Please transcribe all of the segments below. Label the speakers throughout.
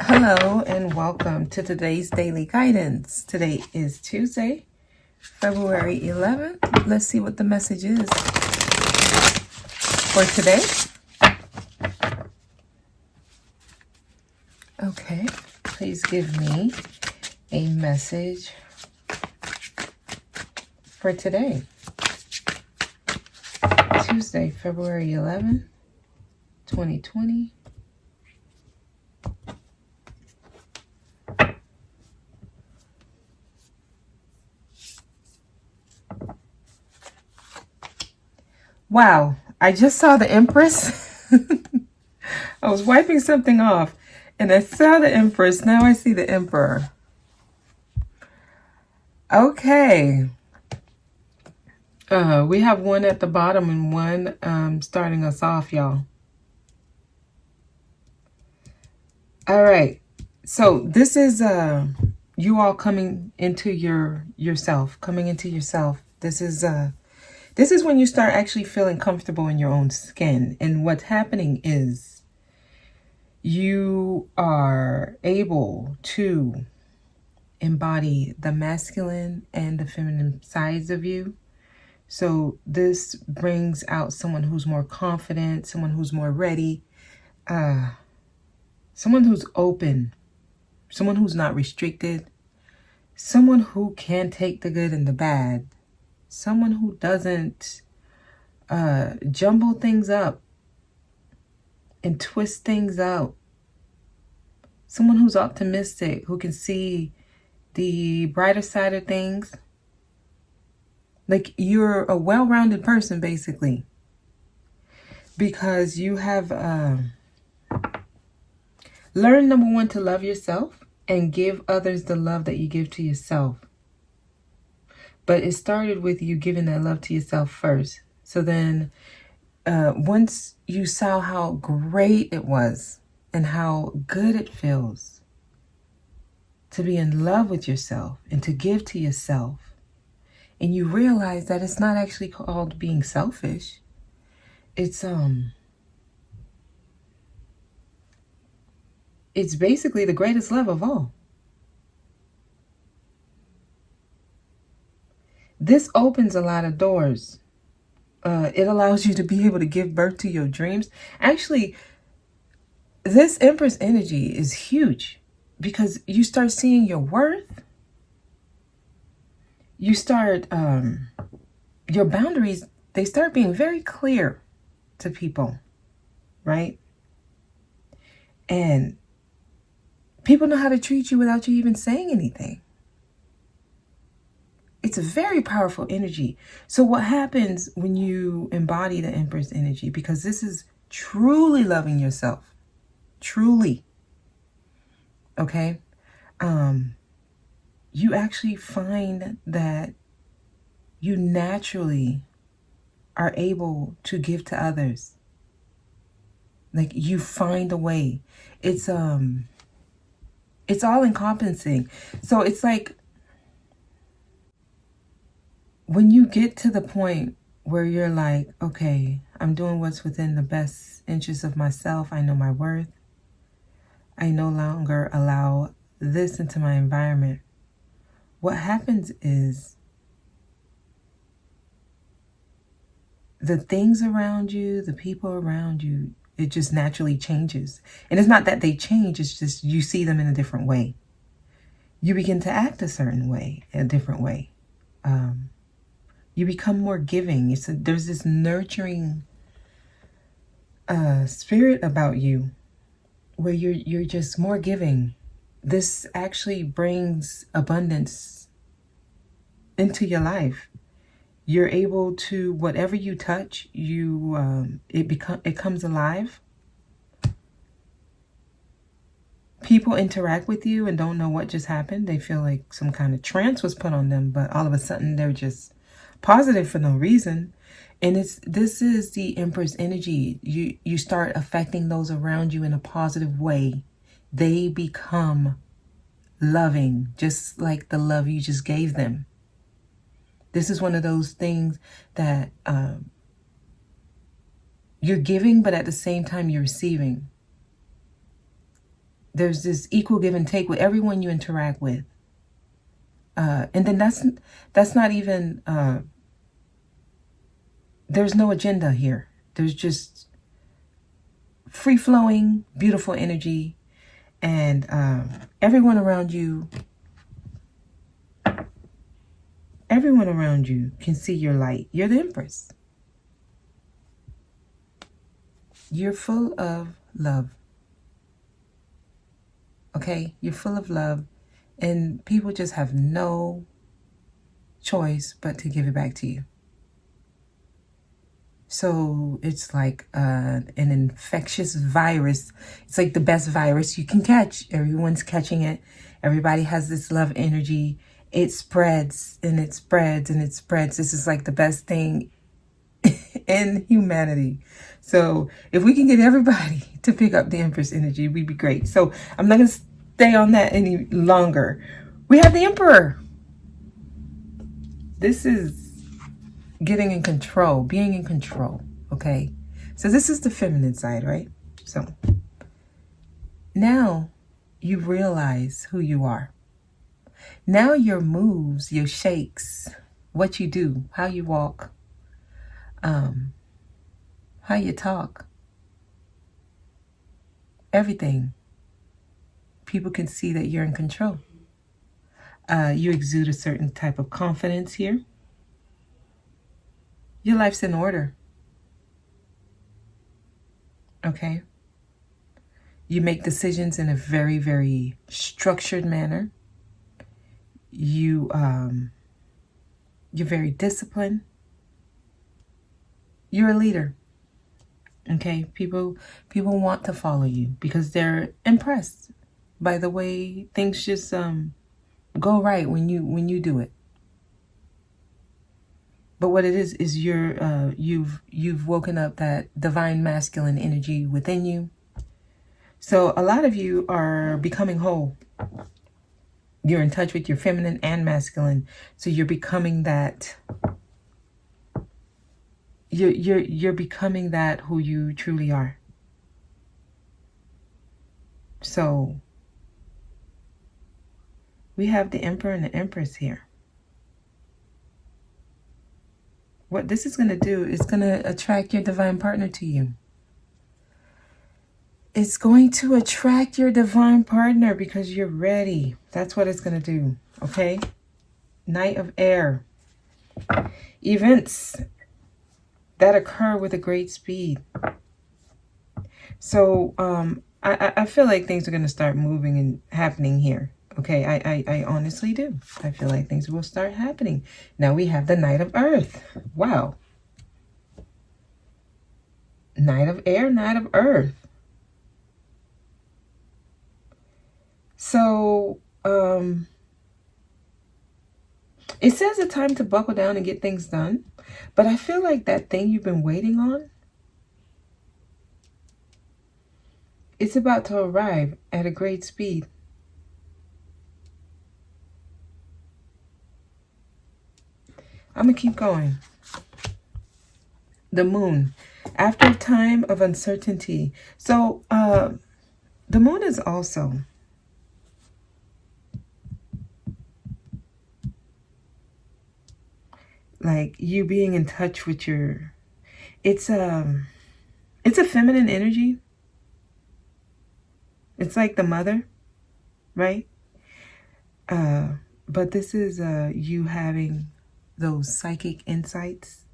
Speaker 1: Hello and welcome to today's daily guidance. Today is Tuesday, February 11th. Let's see what the message is for today. Okay, please give me a message for today. Tuesday, February 11th, 2020. Wow, I just saw the Empress. I was wiping something off and I saw the Empress. Now I see the Emperor. Okay. We have one at the bottom and one starting us off, y'all. All right. So this is you all coming into yourself, coming into yourself. This is when you start actually feeling comfortable in your own skin. And what's happening is you are able to embody the masculine and the feminine sides of you. So this brings out someone who's more confident, someone who's more ready, someone who's open, someone who's not restricted, someone who can take the good and the bad, someone who doesn't jumble things up and twist things out, someone who's optimistic, who can see the brighter side of things. Like you're a well-rounded person, basically, because you have learned, number one, to love yourself and give others the love that you give to yourself. But it started with you giving that love to yourself first. So then once you saw how great it was and how good it feels to be in love with yourself and to give to yourself, and you realize that it's not actually called being selfish. It's basically the greatest love of all. This opens a lot of doors. It allows you to be able to give birth to your dreams. Actually, this Empress energy is huge because you start seeing your worth. You start, your boundaries, they start being very clear to people, right? And people know how to treat you without you even saying anything. It's a very powerful energy. So what happens when you embody the Empress energy? Because this is truly loving yourself. Truly. Okay? You actually find that you naturally are able to give to others. Like you find a way. It's all encompassing. So it's like when you get to the point where you're like, okay, I'm doing what's within the best interest of myself. I know my worth. I no longer allow this into my environment. What happens is the things around you, the people around you, it just naturally changes. And it's not that they change, it's just you see them in a different way. You begin to act a certain way, a different way. You become more giving. There's this nurturing spirit about you where you're just more giving. This actually brings abundance into your life. You're able to, whatever you touch, it comes alive. People interact with you and don't know what just happened. They feel like some kind of trance was put on them, but all of a sudden they're just positive for no reason. And this is the Empress energy. You start affecting those around you in a positive way. They become loving, just like the love you just gave them. This is one of those things that you're giving, but at the same time you're receiving. There's this equal give and take with everyone you interact with. And then that's not even, there's no agenda here. There's just free-flowing, beautiful energy. And everyone around you can see your light. You're the Empress. You're full of love. Okay? You're full of love. And people just have no choice but to give it back to you. So it's like an infectious virus. It's like the best virus you can catch. Everyone's catching it. Everybody has this love energy. It spreads and it spreads and it spreads. This is like the best thing in humanity. So if we can get everybody to pick up the Empress energy, we'd be great. So I'm not going to stay on that any longer. We have the Emperor. This is getting in control, being in control, okay? So this is the feminine side, right? So now you realize who you are. Now your moves, your shakes, what you do, how you walk, how you talk, everything. People can see that you're in control. You exude a certain type of confidence here. Your life's in order. Okay? You make decisions in a very, very structured manner. You're very disciplined. You're a leader. Okay? People want to follow you because they're impressed by the way things just go right when you do it. But what it is you've woken up that divine masculine energy within you. So a lot of you are becoming whole. You're in touch with your feminine and masculine. So you're becoming that. You're becoming that who you truly are. So we have the Emperor and the Empress here. What this is going to do is going to attract your divine partner to you. It's going to attract your divine partner because you're ready. That's what it's going to do. Okay? Knight of Air. Events that occur with a great speed. So I feel like things are going to start moving and happening here. Okay, I honestly do. I feel like things will start happening. Now we have the Knight of Earth. Wow. Knight of Air, Knight of Earth. So, it says a time to buckle down and get things done. But I feel like that thing you've been waiting on, it's about to arrive at a great speed. I'm going to keep going. The moon. After a time of uncertainty. So, the moon is also like you being in touch with your, it's a feminine energy. It's like the mother, right? But this is you having those psychic insights.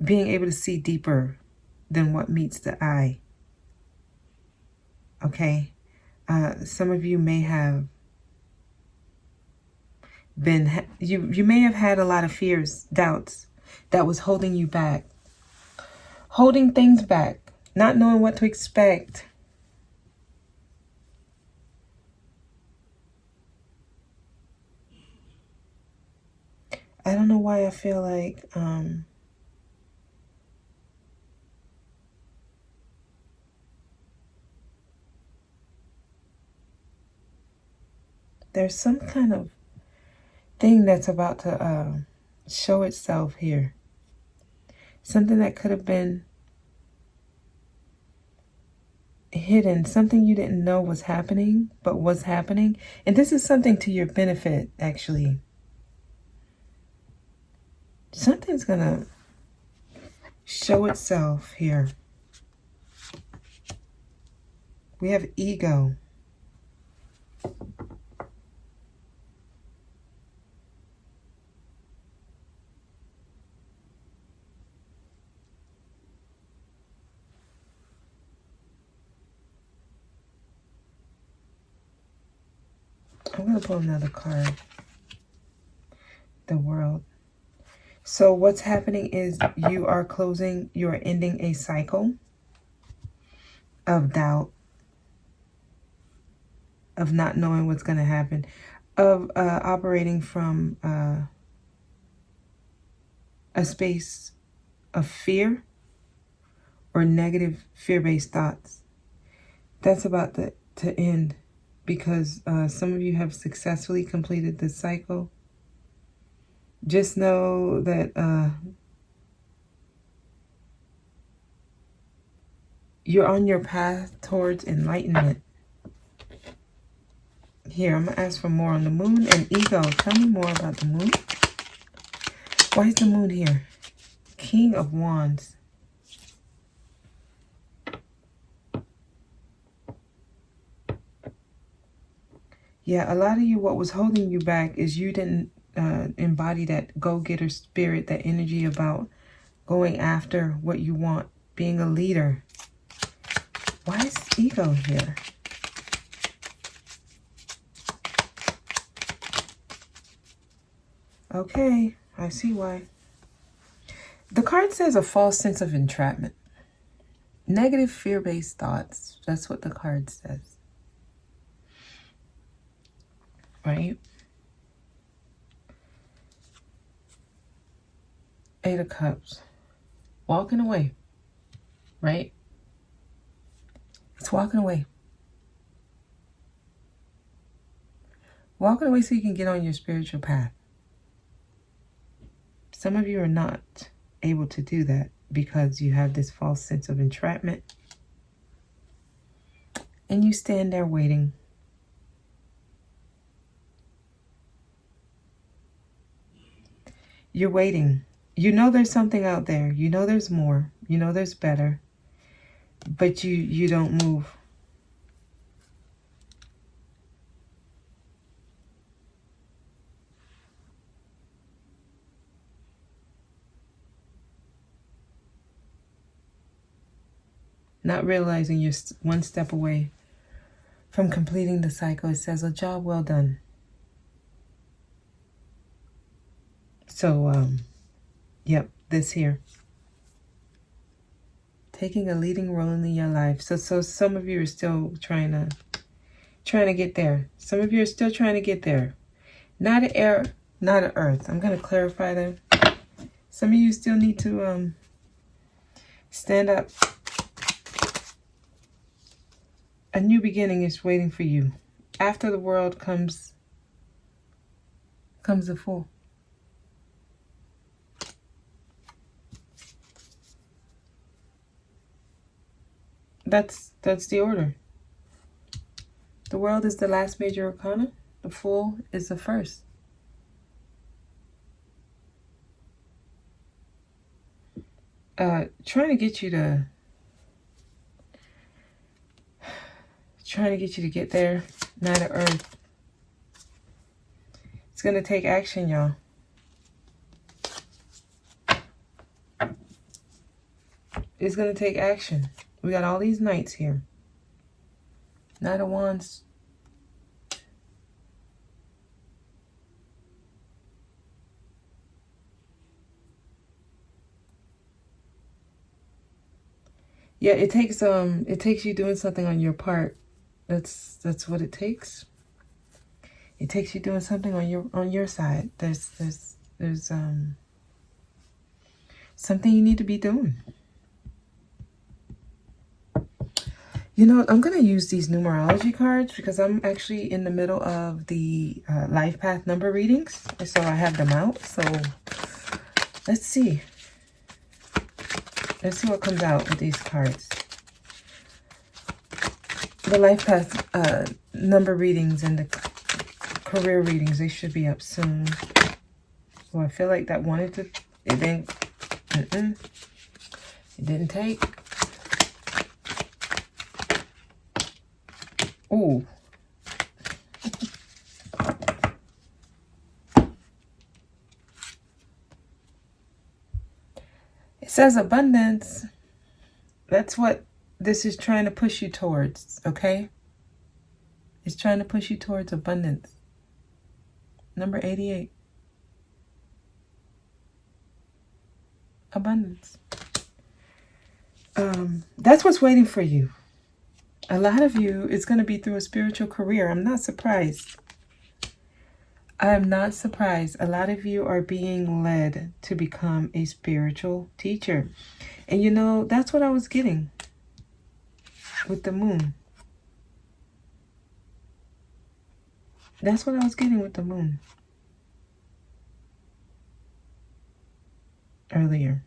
Speaker 1: Being able to see deeper than what meets the eye. Okay? Some of you may have been, you may have had a lot of fears, doubts that was holding you back. Holding things back. Not knowing what to expect. I don't know why I feel like there's some kind of thing that's about to show itself here. Something that could have been hidden, something you didn't know was happening, but was happening. And this is something to your benefit, actually. Something's gonna show itself here. We have ego. I'm going to pull another card. The World. So what's happening is you are closing, you are ending a cycle of doubt, of not knowing what's going to happen, of operating from a space of fear or negative fear-based thoughts. That's about to end, because some of you have successfully completed this cycle. Just know that you're on your path towards enlightenment. Here, I'm going to ask for more on the moon and ego. Tell me more about the moon. Why is the moon here? King of Wands. Yeah, a lot of you, what was holding you back is you didn't embody that go-getter spirit, that energy about going after what you want, being a leader. Why is ego here? Okay, I see why. The card says a false sense of entrapment. Negative fear-based thoughts. That's what the card says. Right? Eight of Cups. Walking away. Right? It's walking away. Walking away so you can get on your spiritual path. Some of you are not able to do that because you have this false sense of entrapment. And you stand there waiting. You're waiting. You know there's something out there. You know there's more. You know there's better. But you don't move. Not realizing you're one step away from completing the cycle. It says, a job well done. So, yep, this here. Taking a leading role in your life. So some of you are still trying to get there. Some of you are still trying to get there. Not an air, not an earth. I'm going to clarify that. Some of you still need to stand up. A new beginning is waiting for you. After the world comes the Fool. That's the order. The World is the last major arcana. The Fool is the first. Trying to get you to get there. Not an earth. It's going to take action, y'all. It's going to take action. We got all these knights here. Knight of Wands. Yeah, it takes you doing something on your part. That's what it takes. It takes you doing something on your side. There's something you need to be doing. You know, I'm going to use these numerology cards because I'm actually in the middle of the life path number readings. So I have them out. So let's see. Let's see what comes out with these cards. The life path number readings and the career readings, they should be up soon. So I feel like that wanted to, it didn't, it didn't take. Ooh. It says abundance. That's what this is trying to push you towards, okay? It's trying to push you towards abundance. Number 88. Abundance. That's what's waiting for you. A lot of you, it's going to be through a spiritual career. I'm not surprised. I am not surprised. A lot of you are being led to become a spiritual teacher. And you know, that's what I was getting with the moon. That's what I was getting with the moon earlier.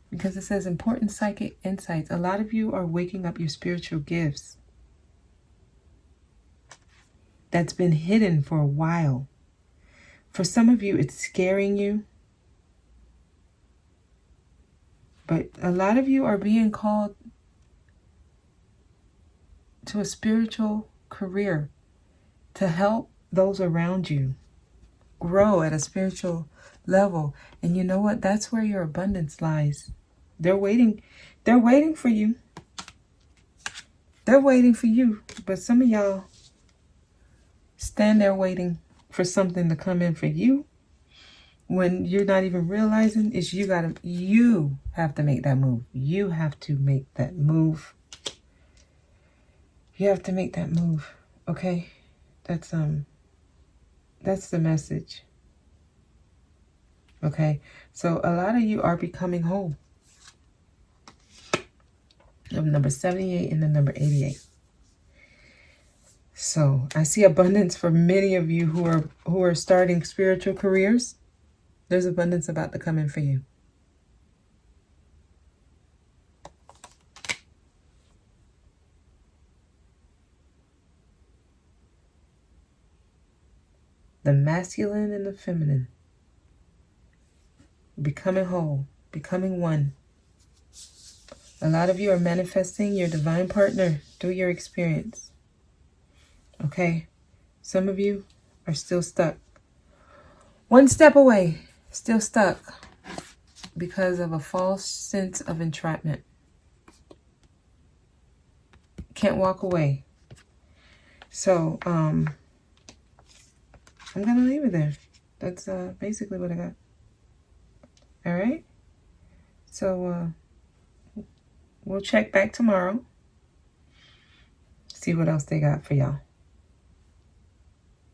Speaker 1: Because it says important psychic insights. A lot of you are waking up your spiritual gifts that's been hidden for a while. For some of you, it's scaring you. But a lot of you are being called to a spiritual career to help those around you grow at a spiritual level. And you know what? That's where your abundance lies. They're waiting. They're waiting for you. They're waiting for you. But some of y'all stand there waiting for something to come in for you when you're not even realizing it's you have to make that move. You have to make that move. You have to make that move. Okay? That's the message. Okay? So a lot of you are becoming whole. Of number 78 and the number 88. So I see abundance for many of you who are starting spiritual careers. There's abundance about to come in for you. The masculine and the feminine. Becoming whole. Becoming one. A lot of you are manifesting your divine partner through your experience. Okay? Some of you are still stuck. One step away. Still stuck. Because of a false sense of entrapment. Can't walk away. So, I'm going to leave it there. That's basically what I got. All right? So, we'll check back tomorrow. See what else they got for y'all.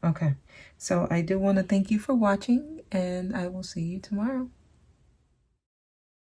Speaker 1: Okay. So, I do want to thank you for watching, and I will see you tomorrow.